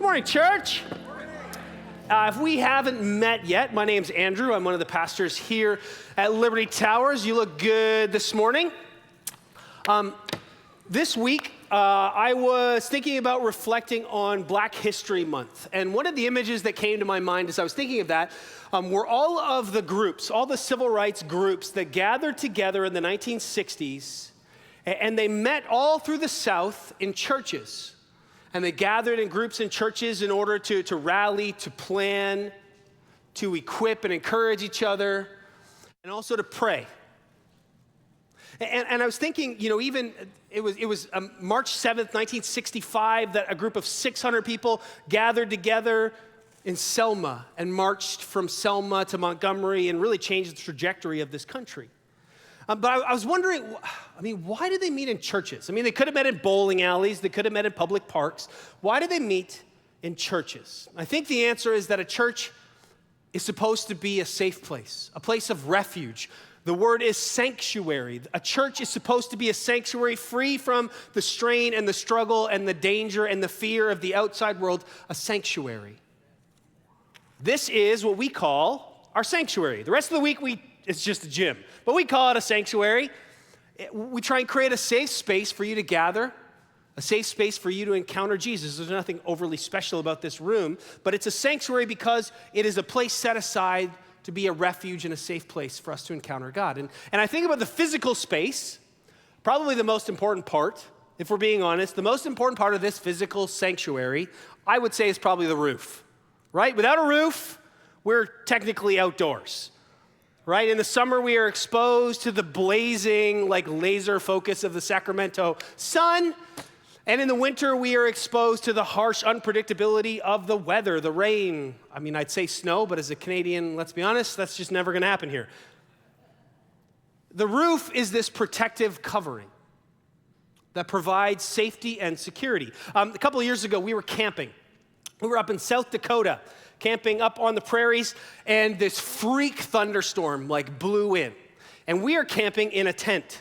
Morning, church. If we haven't met yet, my name's Andrew. I'm one of the pastors here at Liberty Towers. You look good this morning. This week, I was thinking about reflecting on Black History Month. And one of the images that came to my mind as I was thinking of that were all of the groups, all the civil rights groups that gathered together in the 1960s, and they met all through the South in churches. And they gathered in groups in churches in order to rally, to plan, to equip and encourage each other, and also to pray. And I was thinking, even it was March 7th, 1965, that a group of 600 people gathered together in Selma and marched from Selma to Montgomery and really changed the trajectory of this country. But I was wondering, why did they meet in churches? They could have met in bowling alleys. They could have met in public parks. Why did they meet in churches? I think the answer is that a church is supposed to be a safe place, a place of refuge. The word is sanctuary. A church is supposed to be a sanctuary free from the strain and the struggle and the danger and the fear of the outside world, a sanctuary. This is what we call our sanctuary. The rest of the week, it's just a gym, but we call it a sanctuary. We try and create a safe space for you to gather, a safe space for you to encounter Jesus. There's nothing overly special about this room, but it's a sanctuary because it is a place set aside to be a refuge and a safe place for us to encounter God. And I think about the physical space, probably the most important part, if we're being honest, the most important part of this physical sanctuary, I would say, is probably the roof, right? Without a roof, we're technically outdoors. Right? In the summer, we are exposed to the blazing, laser focus of the Sacramento sun. And in the winter, we are exposed to the harsh unpredictability of the weather, the rain. I'd say snow, but as a Canadian, let's be honest, that's just never going to happen here. The roof is this protective covering that provides safety and security. A couple of years ago, we were camping. We were up in South Dakota, camping up on the prairies, and this freak thunderstorm blew in. And we are camping in a tent,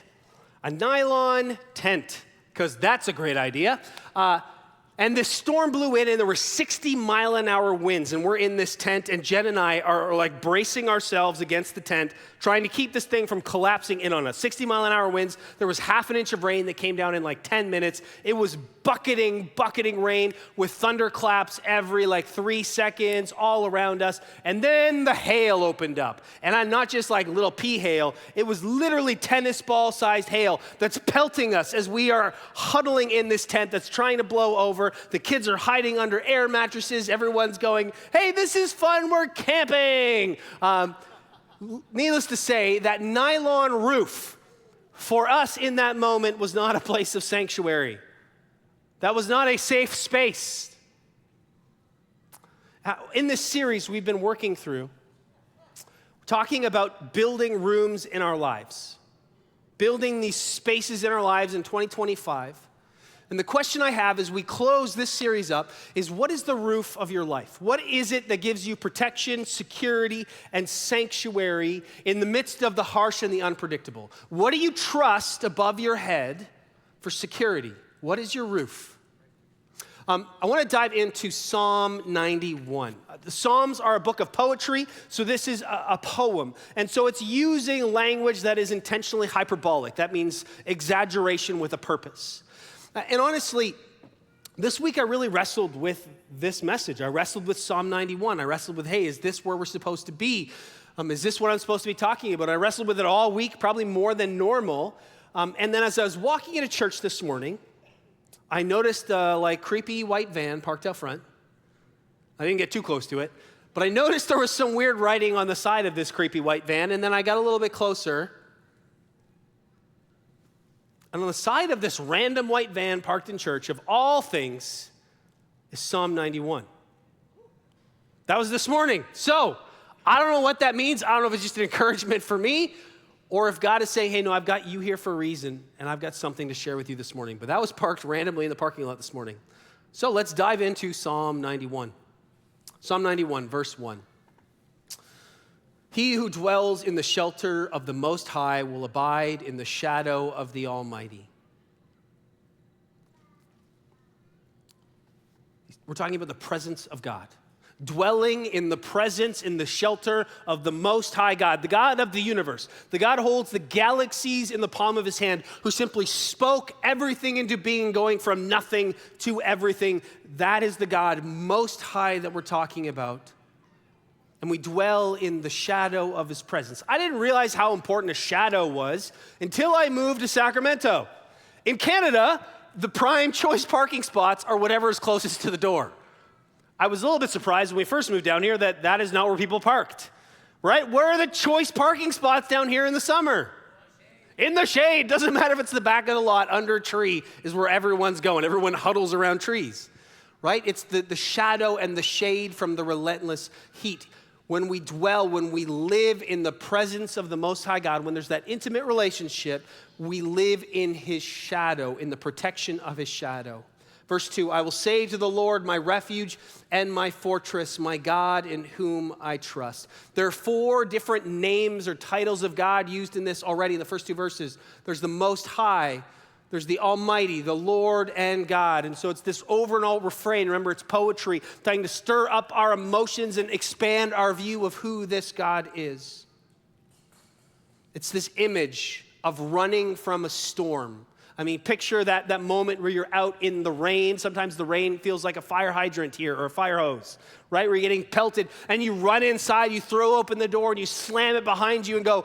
a nylon tent, because that's a great idea. And this storm blew in, and there were 60-mile-an-hour winds, and we're in this tent, and Jen and I are bracing ourselves against the tent, trying to keep this thing from collapsing in on us. 60-mile-an-hour winds. There was half an inch of rain that came down in 10 minutes. It was bucketing rain with thunderclaps every 3 seconds all around us. And then the hail opened up. And I'm not just little pea hail. It was literally tennis ball-sized hail that's pelting us as we are huddling in this tent that's trying to blow over. The kids are hiding under air mattresses. Everyone's going, hey, this is fun. We're camping. Needless to say, that nylon roof for us in that moment was not a place of sanctuary. That was not a safe space. In this series we've been working through, talking about building rooms in our lives, building these spaces in our lives in 2025. And the question I have as we close this series up is, what is the roof of your life? What is it that gives you protection, security, and sanctuary in the midst of the harsh and the unpredictable? What do you trust above your head for security? What is your roof? I want to dive into Psalm 91. The Psalms are a book of poetry, so this is a poem. And so it's using language that is intentionally hyperbolic. That means exaggeration with a purpose. And honestly, this week I really wrestled with this message. I wrestled with Psalm 91. I wrestled with, hey, is this where we're supposed to be? Is this what I'm supposed to be talking about? I wrestled with it all week, probably more than normal. And then as I was walking into church this morning, I noticed a creepy white van parked out front. I didn't get too close to it, but I noticed there was some weird writing on the side of this creepy white van, and then I got a little bit closer. And on the side of this random white van parked in church, of all things, is Psalm 91. That was this morning. So, I don't know what that means. I don't know if it's just an encouragement for me, or if God is saying, hey, no, I've got you here for a reason, and I've got something to share with you this morning. But that was parked randomly in the parking lot this morning. So let's dive into Psalm 91. Psalm 91, verse 1. He who dwells in the shelter of the Most High will abide in the shadow of the Almighty. We're talking about the presence of God. Dwelling in the presence, in the shelter of the Most High God, the God of the universe. The God who holds the galaxies in the palm of his hand, who simply spoke everything into being, going from nothing to everything. That is the God Most High that we're talking about. And we dwell in the shadow of his presence. I didn't realize how important a shadow was until I moved to Sacramento. In Canada, the prime choice parking spots are whatever is closest to the door. I was a little bit surprised when we first moved down here that that is not where people parked, right? Where are the choice parking spots down here in the summer? In the shade. Doesn't matter if it's the back of the lot, under a tree is where everyone's going. Everyone huddles around trees, right? It's the shadow and the shade from the relentless heat. When we dwell, when we live in the presence of the Most High God, when there's that intimate relationship, we live in his shadow, in the protection of his shadow. Verse 2, I will say to the Lord, my refuge and my fortress, my God in whom I trust. There are 4 different names or titles of God used in this already in the first 2 verses. There's the Most High, there's the Almighty, the Lord and God. And so it's this over and all refrain. Remember, it's poetry, trying to stir up our emotions and expand our view of who this God is. It's this image of running from a storm. I mean, picture that moment where you're out in the rain. Sometimes the rain feels like a fire hydrant here or a fire hose, right? Where you're getting pelted and you run inside, you throw open the door and you slam it behind you and go,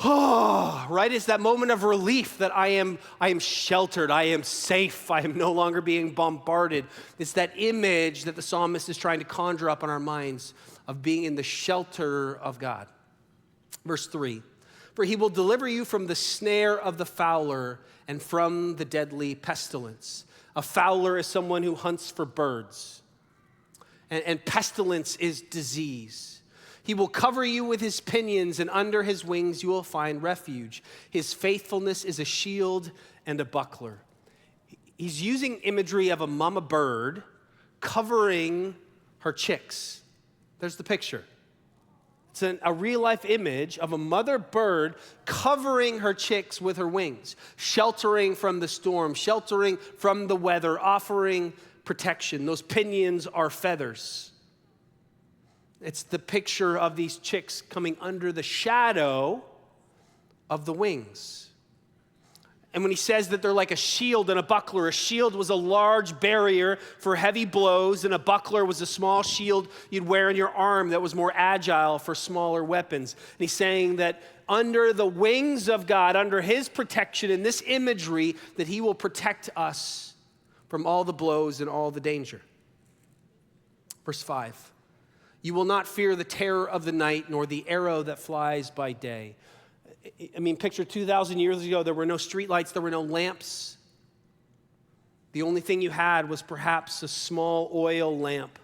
oh, right? It's that moment of relief that I am sheltered, I am safe, I am no longer being bombarded. It's that image that the psalmist is trying to conjure up in our minds of being in the shelter of God. Verse 3, for he will deliver you from the snare of the fowler and from the deadly pestilence. A fowler is someone who hunts for birds, and pestilence is disease. He will cover you with his pinions, and under his wings you will find refuge. His faithfulness is a shield and a buckler. He's using imagery of a mama bird covering her chicks. There's the picture. It's a real-life image of a mother bird covering her chicks with her wings, sheltering from the storm, sheltering from the weather, offering protection. Those pinions are feathers. It's the picture of these chicks coming under the shadow of the wings. And when he says that they're like a shield and a buckler, a shield was a large barrier for heavy blows, and a buckler was a small shield you'd wear in your arm that was more agile for smaller weapons. And he's saying that under the wings of God, under his protection, in this imagery, that he will protect us from all the blows and all the danger. Verse 5, you will not fear the terror of the night, nor the arrow that flies by day. I mean, picture 2,000 years ago, there were no streetlights, there were no lamps. The only thing you had was perhaps a small oil lamp.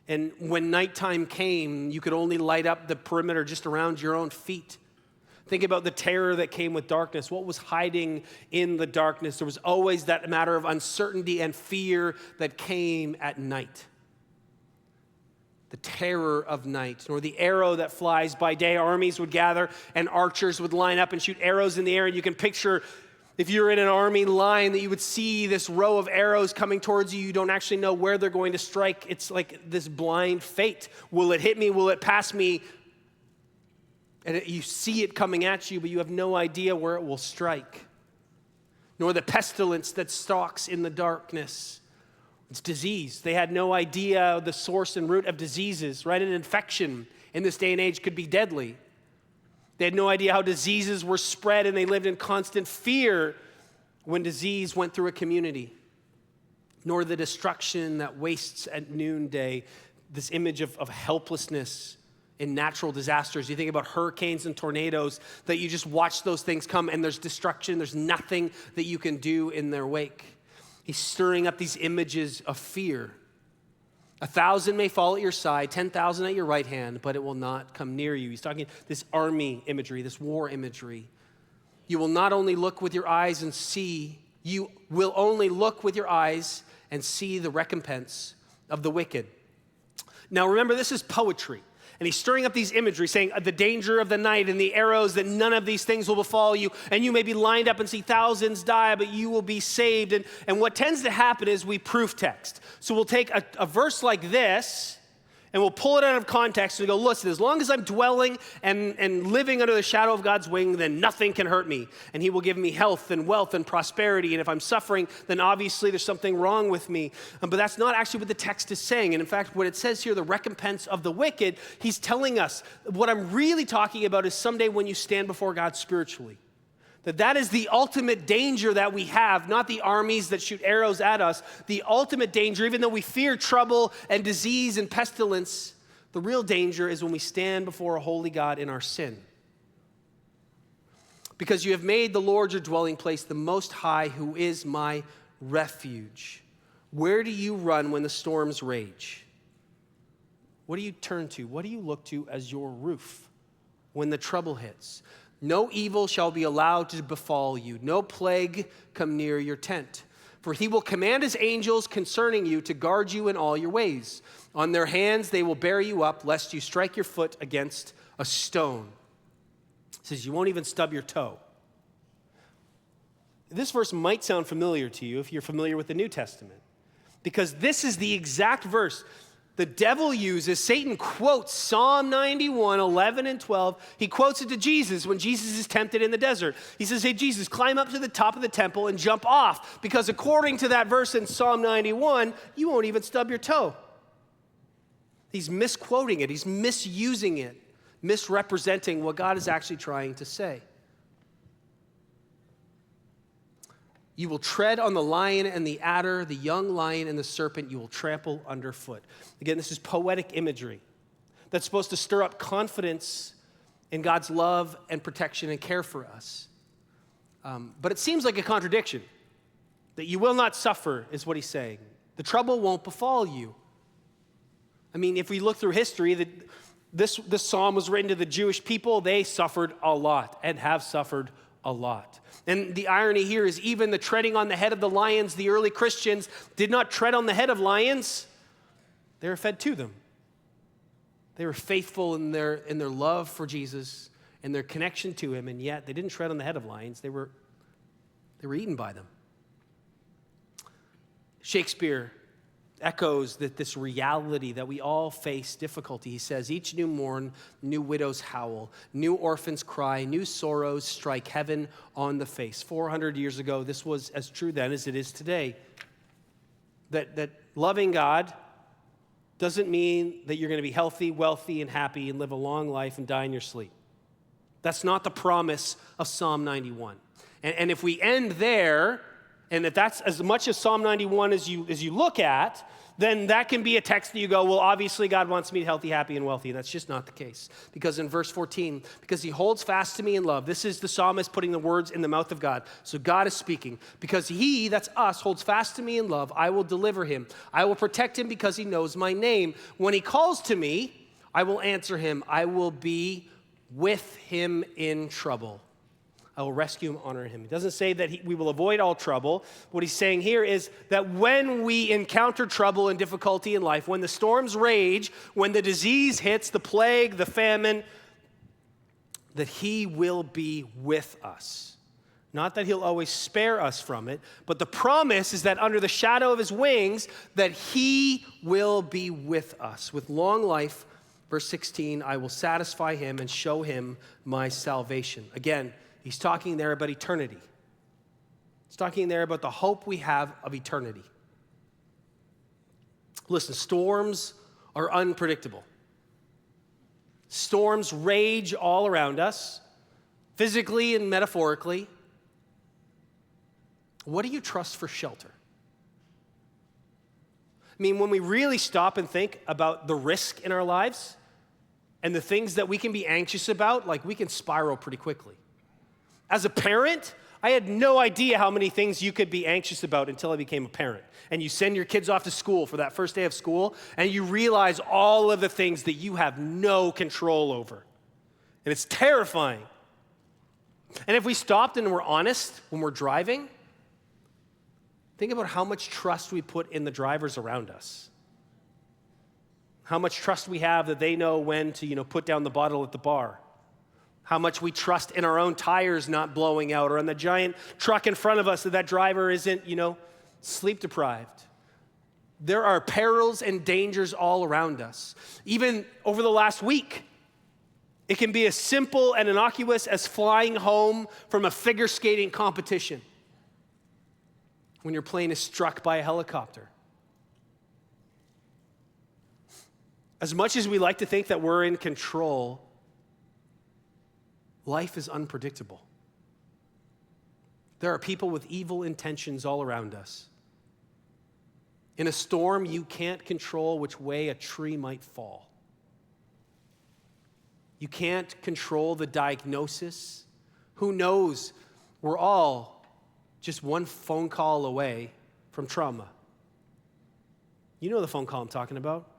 And when nighttime came, you could only light up the perimeter just around your own feet. Think about the terror that came with darkness. What was hiding in the darkness? There was always that matter of uncertainty and fear that came at night. The terror of night, nor the arrow that flies by day. Armies would gather and archers would line up and shoot arrows in the air. And you can picture, if you're in an army line, that you would see this row of arrows coming towards you. You don't actually know where they're going to strike. It's like this blind fate. Will it hit me? Will it pass me? And you see it coming at you, but you have no idea where it will strike. Nor the pestilence that stalks in the darkness. It's disease. They had no idea the source and root of diseases, right? An infection in this day and age could be deadly. They had no idea how diseases were spread, and they lived in constant fear when disease went through a community. Nor the destruction that wastes at noonday, this image of helplessness in natural disasters. You think about hurricanes and tornadoes, that you just watch those things come, and there's destruction. There's nothing that you can do in their wake. He's stirring up these images of fear. 1,000 may fall at your side, 10,000 at your right hand, but it will not come near you. He's talking this army imagery, this war imagery. You will not only look with your eyes and see, you will only look with your eyes and see the recompense of the wicked. Now remember, this is poetry. And he's stirring up these imagery, saying the danger of the night and the arrows, that none of these things will befall you. And you may be lined up and see thousands die, but you will be saved. And what tends to happen is we proof text. So we'll take a verse like this, and we'll pull it out of context and go, listen, as long as I'm dwelling and living under the shadow of God's wing, then nothing can hurt me. And he will give me health and wealth and prosperity. And if I'm suffering, then obviously there's something wrong with me. But that's not actually what the text is saying. And in fact, what it says here, the recompense of the wicked, he's telling us what I'm really talking about is someday when you stand before God spiritually. That is the ultimate danger that we have, not the armies that shoot arrows at us. The ultimate danger, even though we fear trouble and disease and pestilence, the real danger is when we stand before a holy God in our sin. Because you have made the Lord your dwelling place, the Most High, who is my refuge. Where do you run when the storms rage? What do you turn to? What do you look to as your roof when the trouble hits? No evil shall be allowed to befall you. No plague come near your tent. For he will command his angels concerning you to guard you in all your ways. On their hands they will bear you up, lest you strike your foot against a stone. It says you won't even stub your toe. This verse might sound familiar to you if you're familiar with the New Testament, because this is the exact verse the devil uses. Satan quotes Psalm 91, 11 and 12. He quotes it to Jesus when Jesus is tempted in the desert. He says, hey, Jesus, climb up to the top of the temple and jump off, because according to that verse in Psalm 91, you won't even stub your toe. He's misquoting it. He's misusing it, misrepresenting what God is actually trying to say. You will tread on the lion and the adder, the young lion and the serpent you will trample underfoot. Again, this is poetic imagery that's supposed to stir up confidence in God's love and protection and care for us. But it seems like a contradiction. That you will not suffer is what he's saying. The trouble won't befall you. I mean, if we look through history, this psalm was written to the Jewish people. They suffered a lot and have suffered a lot. And the irony here is even the treading on the head of the lions, the early Christians did not tread on the head of lions. They were fed to them. They were faithful in their love for Jesus and their connection to him, and yet they didn't tread on the head of lions. They were eaten by them. Shakespeare echoes this reality that we all face difficulty. He says, each new morn, new widows howl, new orphans cry, new sorrows strike heaven on the face. 400 years ago, this was as true then as it is today. That loving God doesn't mean that you're going to be healthy, wealthy, and happy and live a long life and die in your sleep. That's not the promise of Psalm 91. And if we end there, and if that's as much as Psalm 91 as you look at, then that can be a text that you go, well, obviously God wants me healthy, happy, and wealthy. That's just not the case. Because in verse 14, because he holds fast to me in love. This is the psalmist putting the words in the mouth of God. So God is speaking. Because he, that's us, holds fast to me in love, I will deliver him. I will protect him because he knows my name. When he calls to me, I will answer him. I will be with him in trouble. I will rescue him, honor him. He doesn't say that we will avoid all trouble. What he's saying here is that when we encounter trouble and difficulty in life, when the storms rage, when the disease hits, the plague, the famine, that he will be with us. Not that he'll always spare us from it, but the promise is that under the shadow of his wings, that he will be with us. With long life, verse 16, I will satisfy him and show him my salvation. Again, he's talking there about eternity. He's talking there about the hope we have of eternity. Listen, storms are unpredictable. Storms rage all around us, physically and metaphorically. What do you trust for shelter? I mean, when we really stop and think about the risk in our lives and the things that we can be anxious about, like we can spiral pretty quickly. As a parent, I had no idea how many things you could be anxious about until I became a parent. And you send your kids off to school for that first day of school, and you realize all of the things that you have no control over. And it's terrifying. And if we stopped and were honest when we're driving, think about how much trust we put in the drivers around us. How much trust we have that they know when to, put down the bottle at the bar. How much we trust in our own tires not blowing out, or in the giant truck in front of us that driver isn't, sleep deprived. There are perils and dangers all around us. Even over the last week, it can be as simple and innocuous as flying home from a figure skating competition when your plane is struck by a helicopter. As much as we like to think that we're in control, life is unpredictable. There are people with evil intentions all around us. In a storm, you can't control which way a tree might fall. You can't control the diagnosis. Who knows? We're all just one phone call away from trauma. You know the phone call I'm talking about.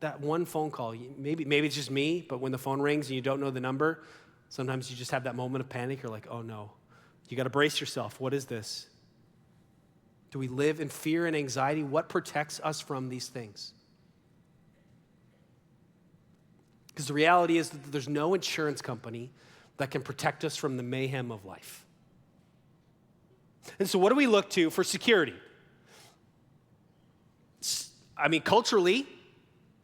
That one phone call, maybe it's just me, but when the phone rings and you don't know the number, sometimes you just have that moment of panic. You're like, oh no, you got to brace yourself. What is this? Do we live in fear and anxiety? What protects us from these things? Because the reality is that there's no insurance company that can protect us from the mayhem of life. And so what do we look to for security?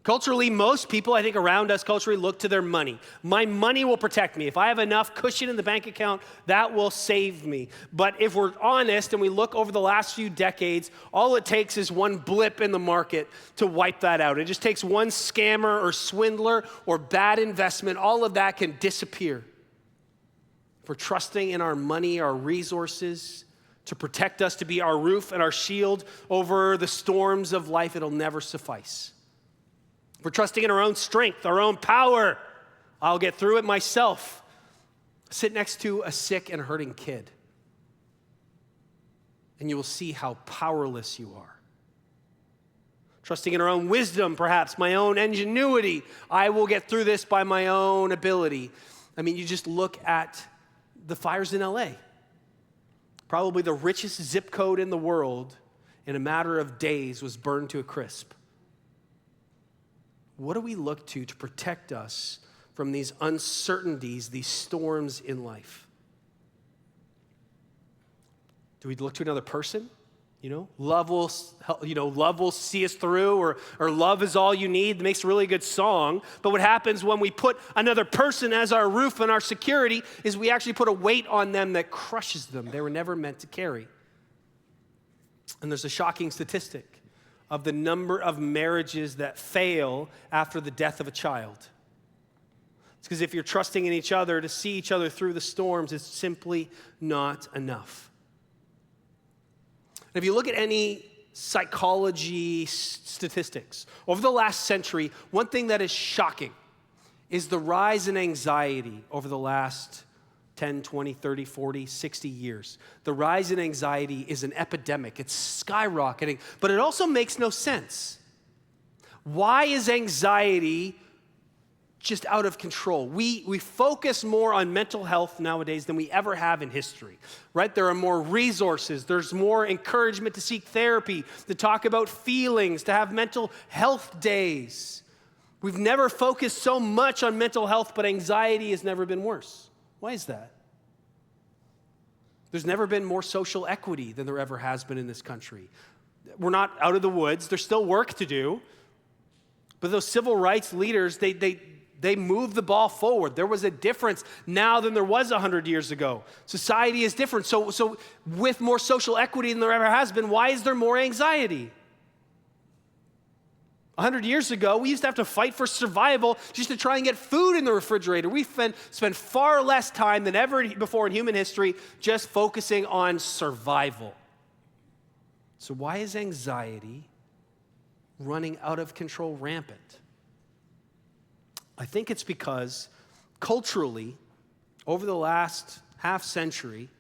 Culturally, most people, I think, around us culturally look to their money. My money will protect me. If I have enough cushion in the bank account, that will save me. But if we're honest and we look over the last few decades, all it takes is one blip in the market to wipe that out. It just takes one scammer or swindler or bad investment. All of that can disappear. If we're trusting in our money, our resources to protect us, to be our roof and our shield over the storms of life, it'll never suffice. We're trusting in our own strength, our own power. I'll get through it myself. Sit next to a sick and hurting kid, and you will see how powerless you are. Trusting in our own wisdom, perhaps, my own ingenuity. I will get through this by my own ability. You just look at the fires in LA. Probably the richest zip code in the world, in a matter of days, was burned to a crisp. What do we look to protect us from these uncertainties, these storms in life? Do we look to another person? Love will see us through, or love is all you need. It makes a really good song. But what happens when we put another person as our roof and our security is we actually put a weight on them that crushes them. They were never meant to carry. And there's a shocking statistic of the number of marriages that fail after the death of a child. It's because if you're trusting in each other to see each other through the storms, it's simply not enough. And if you look at any psychology statistics, over the last century, one thing that is shocking is the rise in anxiety over the last 10, 20, 30, 40, 60 years. The rise in anxiety is an epidemic. It's skyrocketing, but it also makes no sense. Why is anxiety just out of control? We focus more on mental health nowadays than we ever have in history, right? There are more resources. There's more encouragement to seek therapy, to talk about feelings, to have mental health days. We've never focused so much on mental health, but anxiety has never been worse. Why is that? There's never been more social equity than there ever has been in this country. We're not out of the woods. There's still work to do. But those civil rights leaders, they moved the ball forward. There was a difference now than there was 100 years ago. Society is different. So with more social equity than there ever has been, why is there more anxiety? 100 years ago, we used to have to fight for survival just to try and get food in the refrigerator. We spent far less time than ever before in human history just focusing on survival. So why is anxiety running out of control rampant? I think it's because culturally, over the last half century,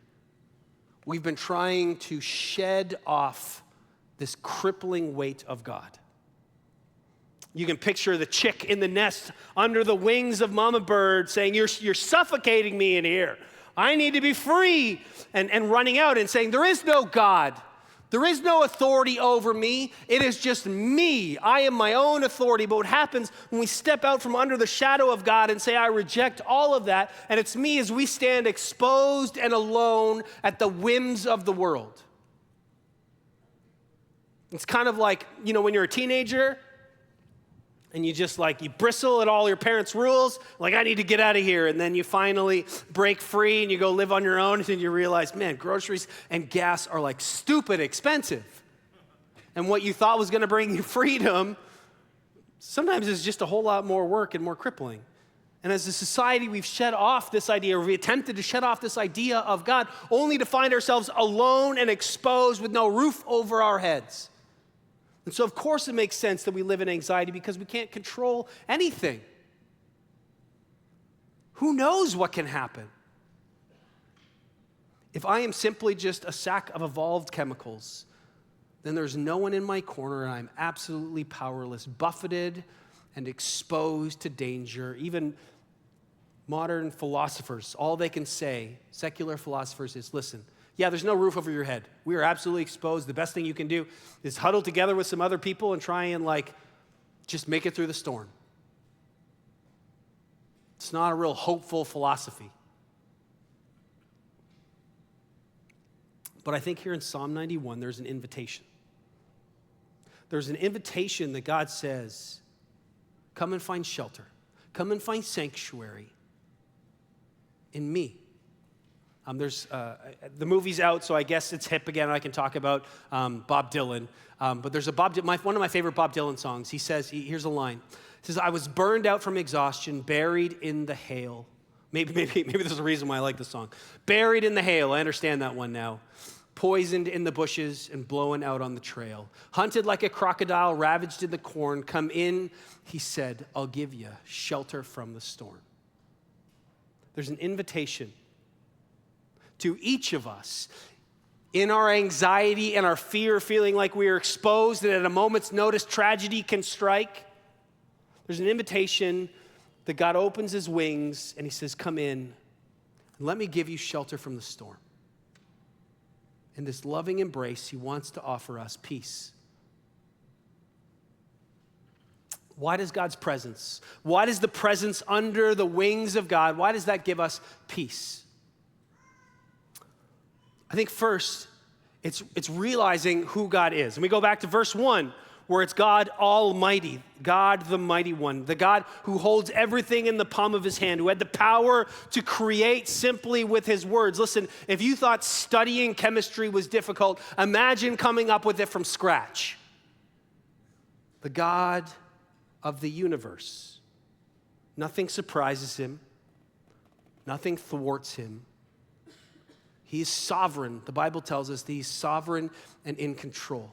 we've been trying to shed off this crippling weight of God. You can picture the chick in the nest under the wings of mama bird saying, you're suffocating me in here. I need to be free. And running out and saying, there is no God. There is no authority over me. It is just me. I am my own authority. But what happens when we step out from under the shadow of God and say, I reject all of that, and it's me, as we stand exposed and alone at the whims of the world. It's kind of like, when you're a teenager and you just you bristle at all your parents' rules, I need to get out of here. And then you finally break free and you go live on your own, and then you realize, man, groceries and gas are stupid expensive. And what you thought was gonna bring you freedom, sometimes is just a whole lot more work and more crippling. And as a society, we've shed off this idea, or we attempted to shed off this idea of God, only to find ourselves alone and exposed with no roof over our heads. And so, of course, it makes sense that we live in anxiety because we can't control anything. Who knows what can happen? If I am simply just a sack of evolved chemicals, then there's no one in my corner and I'm absolutely powerless, buffeted and exposed to danger. Even modern philosophers, all they can say, secular philosophers, is listen, yeah, there's no roof over your head. We are absolutely exposed. The best thing you can do is huddle together with some other people and try and just make it through the storm. It's not a real hopeful philosophy. But I think here in Psalm 91, there's an invitation. There's an invitation that God says, come and find shelter. Come and find sanctuary in me. The movie's out, so I guess it's hip again. I can talk about Bob Dylan. But there's one of my favorite Bob Dylan songs. He says, here's a line. He says, I was burned out from exhaustion, buried in the hail. Maybe there's a reason why I like the song. Buried in the hail. I understand that one now. Poisoned in the bushes and blown out on the trail. Hunted like a crocodile, ravaged in the corn. Come in, he said, I'll give you shelter from the storm. There's an invitation to each of us in our anxiety and our fear, feeling like we are exposed and at a moment's notice tragedy can strike. There's an invitation that God opens his wings and he says, come in and let me give you shelter from the storm. In this loving embrace, he wants to offer us peace. Why does God's presence, why does the presence under the wings of God, why does that give us peace? I think first, it's realizing who God is. And we go back to verse 1, where it's God Almighty, God the Mighty One, the God who holds everything in the palm of his hand, who had the power to create simply with his words. Listen, if you thought studying chemistry was difficult, imagine coming up with it from scratch. The God of the universe. Nothing surprises him. Nothing thwarts him. He's sovereign. The Bible tells us that he's sovereign and in control.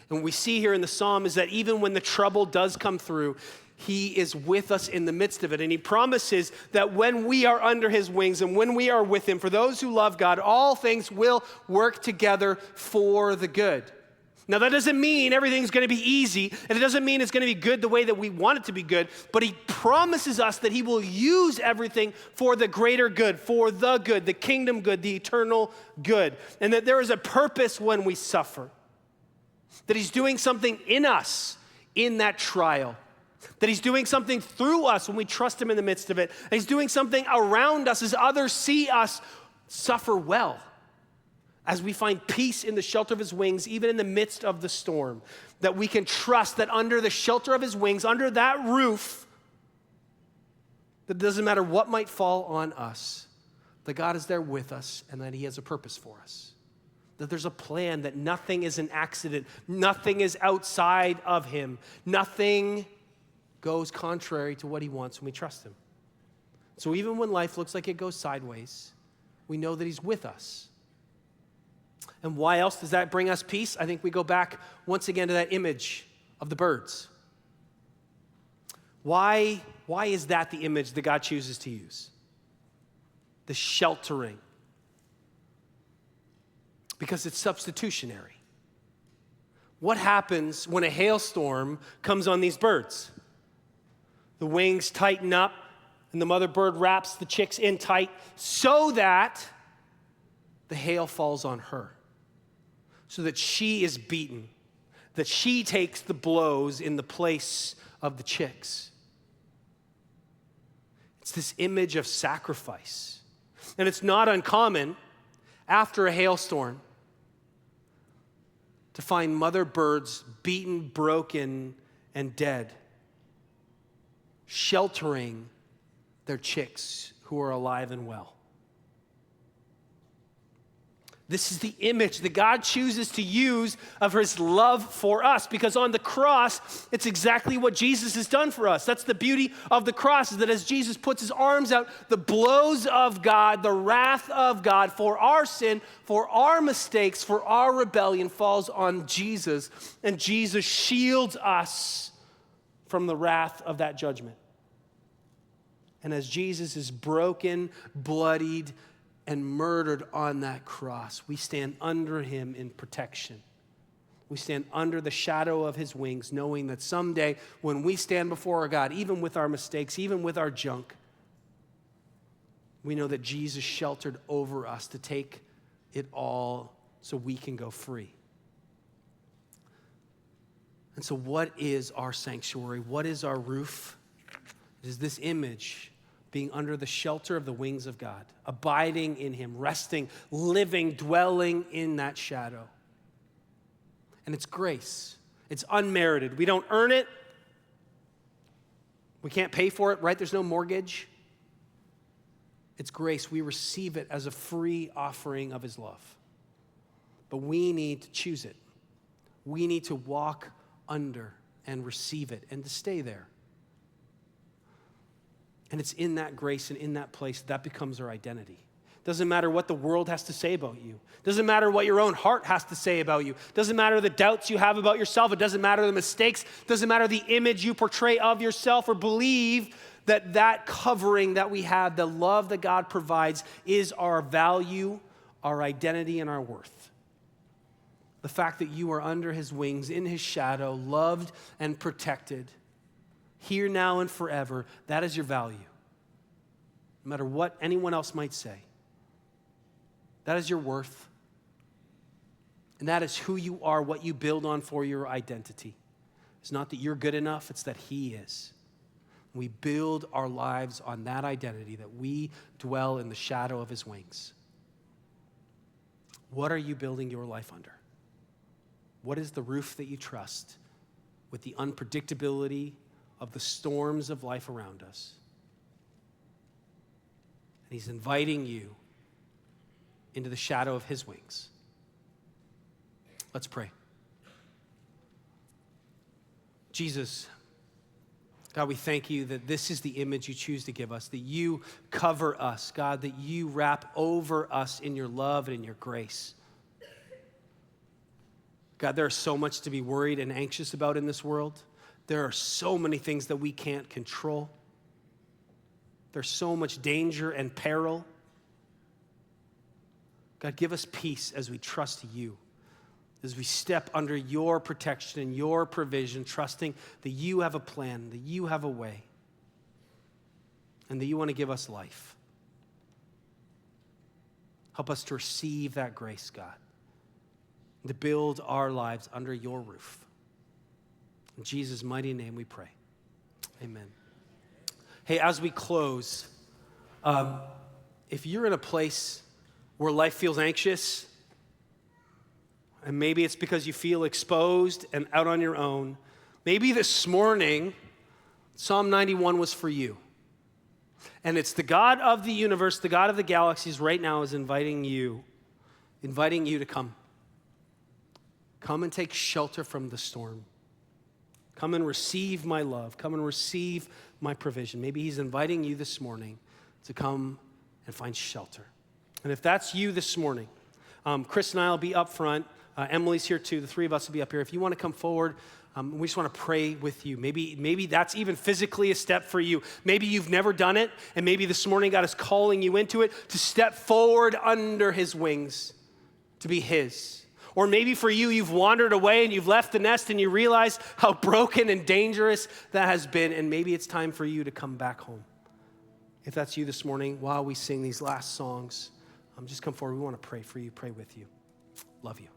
And what we see here in the psalm is that even when the trouble does come through, he is with us in the midst of it. And he promises that when we are under his wings and when we are with him, for those who love God, all things will work together for the good. Now, that doesn't mean everything's going to be easy, and it doesn't mean it's going to be good the way that we want it to be good, but he promises us that he will use everything for the greater good, for the good, the kingdom good, the eternal good, and that there is a purpose when we suffer, that he's doing something in us in that trial, that he's doing something through us when we trust him in the midst of it, and he's doing something around us as others see us suffer well, as we find peace in the shelter of his wings, even in the midst of the storm, that we can trust that under the shelter of his wings, under that roof, that it doesn't matter what might fall on us, that God is there with us and that he has a purpose for us. That there's a plan, that nothing is an accident, nothing is outside of him, nothing goes contrary to what he wants when we trust him. So even when life looks like it goes sideways, we know that he's with us. And why else does that bring us peace? I think we go back once again to that image of the birds. Why is that the image that God chooses to use? The sheltering. Because it's substitutionary. What happens when a hailstorm comes on these birds? The wings tighten up and the mother bird wraps the chicks in tight so that the hail falls on her. so that she is beaten, that she takes the blows in the place of the chicks. It's this image of sacrifice. And it's not uncommon after a hailstorm to find mother birds beaten, broken, and dead, sheltering their chicks who are alive and well. This is the image that God chooses to use of his love for us, because on the cross, it's exactly what Jesus has done for us. That's the beauty of the cross, is that as Jesus puts his arms out, the blows of God, the wrath of God for our sin, for our mistakes, for our rebellion falls on Jesus, and Jesus shields us from the wrath of that judgment. And as Jesus is broken, bloodied, and murdered on that cross, we stand under him in protection. We stand under the shadow of his wings, knowing that someday when we stand before our God, even with our mistakes, even with our junk, we know that Jesus sheltered over us to take it all so we can go free. And so what is our sanctuary? What is our roof? It is this image, being under the shelter of the wings of God, abiding in him, resting, living, dwelling in that shadow. And it's grace. It's unmerited. We don't earn it. We can't pay for it, right? There's no mortgage. It's grace. We receive it as a free offering of his love. But we need to choose it. We need to walk under and receive it and to stay there. And it's in that grace and in that place that becomes our identity. Doesn't matter what the world has to say about you. Doesn't matter what your own heart has to say about you. Doesn't matter the doubts you have about yourself. It doesn't matter the mistakes. Doesn't matter the image you portray of yourself, or believe that that covering that we have, the love that God provides, is our value, our identity, and our worth. The fact that you are under his wings, in his shadow, loved and protected, here, now, and forever, that is your value. No matter what anyone else might say. That is your worth. And that is who you are, what you build on for your identity. It's not that you're good enough, it's that he is. We build our lives on that identity, that we dwell in the shadow of his wings. What are you building your life under? What is the roof that you trust with the unpredictability of the storms of life around us? And he's inviting you into the shadow of his wings. Let's pray. Jesus, God, we thank you that this is the image you choose to give us, that you cover us, God, that you wrap over us in your love and in your grace. God, there's so much to be worried and anxious about in this world. There are so many things that we can't control. There's so much danger and peril. God, give us peace as we trust you, as we step under your protection and your provision, trusting that you have a plan, that you have a way, and that you want to give us life. Help us to receive that grace, God, and to build our lives under your roof. In Jesus' mighty name we pray. Amen. Hey, as we close, if you're in a place where life feels anxious, and maybe it's because you feel exposed and out on your own, maybe this morning, Psalm 91 was for you. And it's the God of the universe, the God of the galaxies right now is inviting you to come. Come and take shelter from the storm. Come and receive my love. Come and receive my provision. Maybe he's inviting you this morning to come and find shelter. And if that's you this morning, Chris and I will be up front. Emily's here too. The three of us will be up here. If you want to come forward, we just want to pray with you. Maybe that's even physically a step for you. Maybe you've never done it, and maybe this morning God is calling you into it to step forward under his wings, to be his. Or maybe for you, you've wandered away and you've left the nest and you realize how broken and dangerous that has been, and maybe it's time for you to come back home. If that's you this morning, while we sing these last songs, just come forward. We want to pray for you, pray with you. Love you.